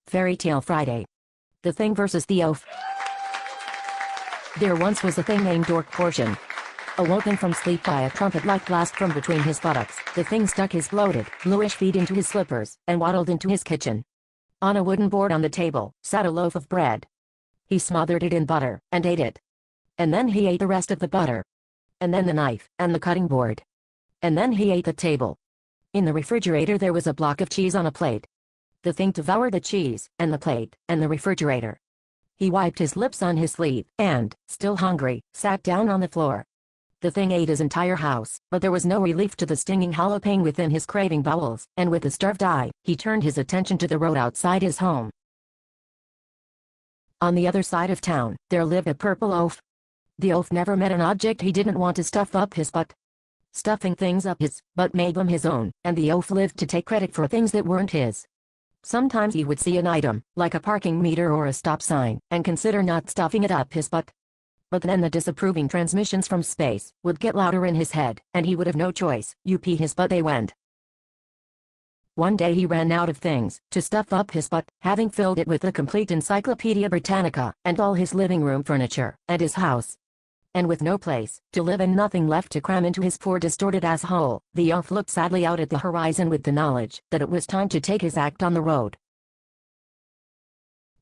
Fairy Tale Friday. The Thing versus the Oaf. There once was a thing named Dork Portion. Awoken from sleep by a trumpet-like blast from between his buttocks, the thing stuck his bloated, bluish feet into his slippers, and waddled into his kitchen. On a wooden board on the table, sat a loaf of bread. He smothered it in butter, and ate it. And then he ate the rest of the butter. And then the knife, and the cutting board. And then he ate the table. In the refrigerator there was a block of cheese on a plate. The thing devoured the cheese, and the plate, and the refrigerator. He wiped his lips on his sleeve, and, still hungry, sat down on the floor. The thing ate his entire house, but there was no relief to the stinging hollow pain within his craving bowels, and with a starved eye, he turned his attention to the road outside his home. On the other side of town, there lived a purple oaf. The oaf never met an object he didn't want to stuff up his butt. Stuffing things up his butt made them his own, and the oaf lived to take credit for things that weren't his. Sometimes he would see an item, like a parking meter or a stop sign, and consider not stuffing it up his butt. But then the disapproving transmissions from space would get louder in his head, and he would have no choice. His butt they went. One day he ran out of things to stuff up his butt, having filled it with the complete Encyclopedia Britannica, and all his living room furniture, and his house. And with no place to live and nothing left to cram into his poor distorted asshole, the oaf looked sadly out at the horizon with the knowledge that it was time to take his act on the road.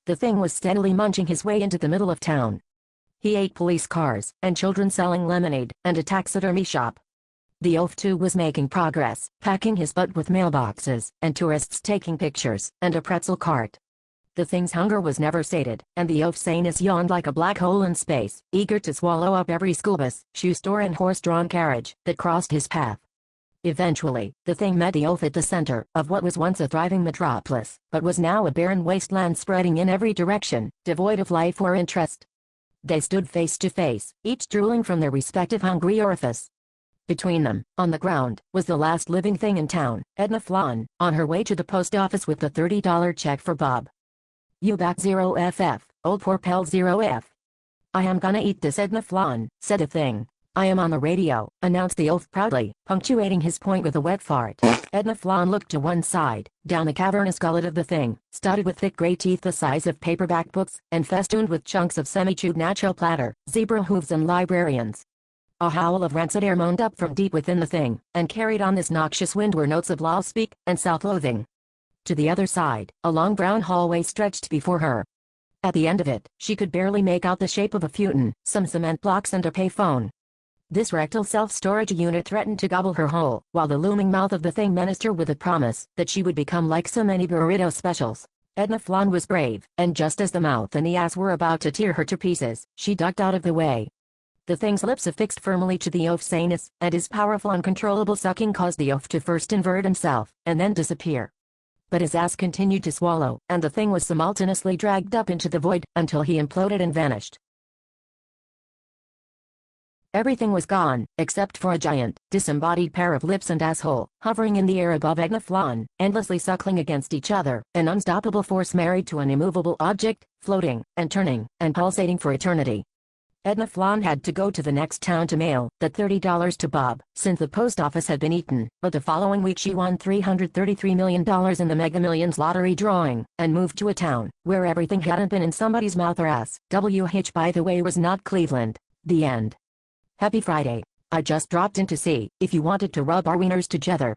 The thing was steadily munching his way into the middle of town. He ate police cars, and children selling lemonade, and a taxidermy shop. The oaf too was making progress, packing his butt with mailboxes, and tourists taking pictures, and a pretzel cart. The thing's hunger was never sated, and the oaf's anus yawned like a black hole in space, eager to swallow up every school bus, shoe store and horse-drawn carriage that crossed his path. Eventually, the thing met the oaf at the center of what was once a thriving metropolis, but was now a barren wasteland spreading in every direction, devoid of life or interest. They stood face to face, each drooling from their respective hungry orifice. Between them, on the ground, was the last living thing in town, Edna Flan, on her way to the post office with the $30 check for Bob. "You back 0FF, old poor pal 0F. I am gonna eat this, Edna Flan," said the thing. "I am on the radio," announced the oaf proudly, punctuating his point with a wet fart. Edna Flan looked to one side, down the cavernous gullet of the thing, studded with thick gray teeth the size of paperback books, and festooned with chunks of semi-chewed natural platter, zebra hooves and librarians. A howl of rancid air moaned up from deep within the thing, and carried on this noxious wind were notes of law-speak and self-loathing. To the other side, a long brown hallway stretched before her. At the end of it, she could barely make out the shape of a futon, some cement blocks and a payphone. This rectal self-storage unit threatened to gobble her whole, while the looming mouth of the thing menaced her with a promise that she would become like so many burrito specials. Edna Flan was brave, and just as the mouth and the ass were about to tear her to pieces, she ducked out of the way. The thing's lips affixed firmly to the oaf's anus, and his powerful uncontrollable sucking caused the oaf to first invert himself, and then disappear. But his ass continued to swallow, and the thing was simultaneously dragged up into the void, until he imploded and vanished. Everything was gone, except for a giant, disembodied pair of lips and asshole, hovering in the air above Edna Flan, endlessly suckling against each other, an unstoppable force married to an immovable object, floating, and turning, and pulsating for eternity. Edna Flan had to go to the next town to mail that $30 to Bob, since the post office had been eaten, but the following week she won $333 million in the Mega Millions lottery drawing, and moved to a town where everything hadn't been in somebody's mouth or ass. WH, by the way, was not Cleveland. The end. Happy Friday. I just dropped in to see if you wanted to rub our wieners together.